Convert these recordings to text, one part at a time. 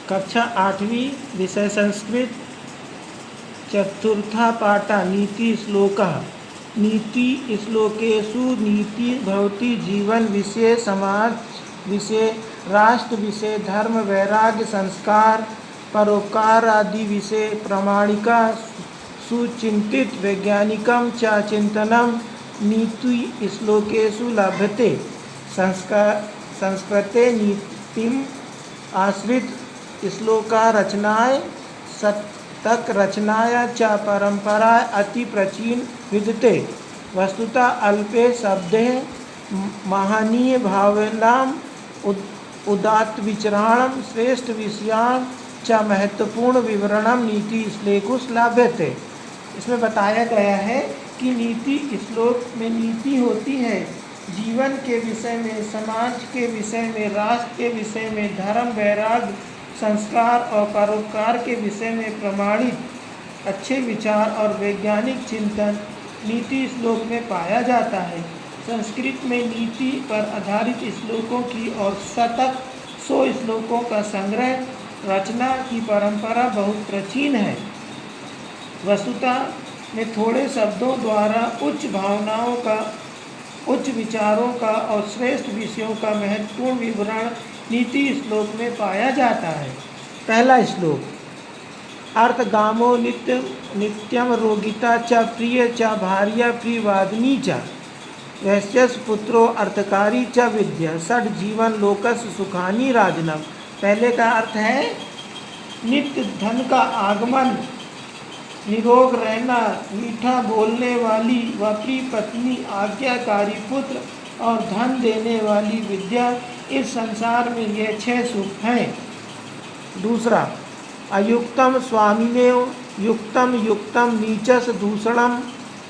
कक्षा 8वीं विषय संस्कृत चतुर्था पाठः नीति श्लोकः नीति श्लोकेषु नीति भवति जीवन विषय समाज विषय राष्ट्र विषय धर्म वैराग्य संस्कार परोपकार आदि विषय प्रामाणिका सुचिंतित वैज्ञानिकं च चिंतनं नीति श्लोकेषु लभ्यते। संस्कृते नीतिम् आश्रित श्लोका रचनाएं शतक रचनाया च परंपरा अति प्राचीन विद्यते। वस्तुतः अल्पे शब्दे महनीय भावनाम उदात्त विचारणं श्रेष्ठ विषयां च महत्वपूर्ण विवरणम नीति श्लोकेषु लभ्यते। इसमें बताया गया है कि नीति श्लोक में नीति होती है जीवन के विषय में, समाज के विषय में, राष्ट्र के विषय में, धर्म वैराग्य संस्कार और परोपकार के विषय में प्रमाणित अच्छे विचार और वैज्ञानिक चिंतन नीति श्लोक में पाया जाता है। संस्कृत में नीति पर आधारित श्लोकों की और शतक 100 श्लोकों का संग्रह रचना की परंपरा बहुत प्राचीन है। वस्तुतः में थोड़े शब्दों द्वारा उच्च भावनाओं का, उच्च विचारों का और श्रेष्ठ विषयों का महत्वपूर्ण विवरण नीति श्लोक में पाया जाता है। पहला श्लोक अर्थगामो नित्यम रोगिता च प्रिय च भार्या प्रियवादिनी च वैश्यस पुत्रो अर्थकारी च विद्या षड जीवन लोकस सुखानी राजनम। पहले का अर्थ है नित्य धन का आगमन, निरोग रहना, मीठा बोलने वाली व प्रिय पत्नी, आज्ञाकारी पुत्र और धन देने वाली विद्या, इस संसार में ये 6 सुख हैं। दूसरा अयुक्तम स्वामिनेव युक्तम युक्तम नीचस दूषणम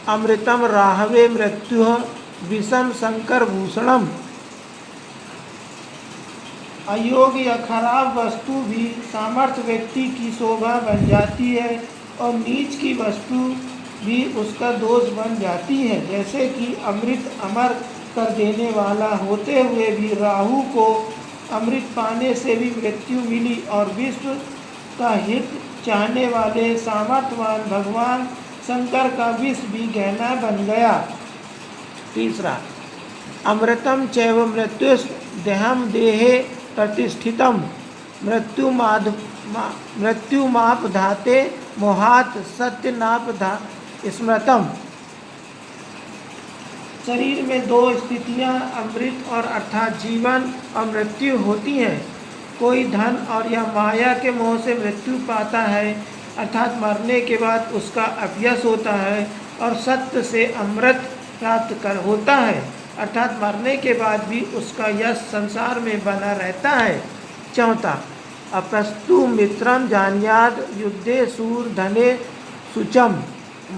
अमृतम राहवे मृत्यु विषम शंकर भूषणम। अयोग्य या खराब वस्तु भी सामर्थ्य व्यक्ति की शोभा बन जाती है और नीच की वस्तु भी उसका दोष बन जाती है। जैसे कि अमृत अमर कर देने वाला होते हुए भी राहु को अमृत पाने से भी मृत्यु मिली और विश्व का हित चाहने वाले सामर्थ्यवान भगवान शंकर का विष भी गहना बन गया। तीसरा अमृतम चैव मृत्युस् देहम देहे प्रतिष्ठितम मृत्युमाप धाते मोहात सत्यनाप स्मृतम। शरीर में 2 स्थितियां अमृत और अर्थात जीवन और मृत्यु होती हैं। कोई धन और या माया के मोह से मृत्यु पाता है अर्थात मरने के बाद उसका अपयश होता है, और सत्य से अमृत प्राप्त होता है अर्थात मरने के बाद भी उसका यश संसार में बना रहता है। चौथा अपस्तु मित्रम जान्याद युद्धे सूर धने सुचम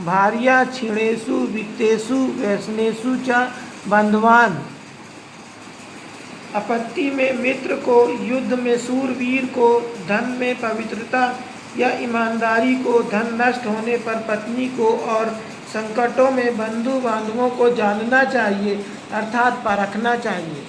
भार्या क्षीणेषु वित्तेषु व्यसनेषु च बंधवान। आपत्ति में मित्र को, युद्ध में सूरवीर को, धन में पवित्रता या ईमानदारी को, धन नष्ट होने पर पत्नी को और संकटों में बंधु बांधवों को जानना चाहिए अर्थात परखना चाहिए।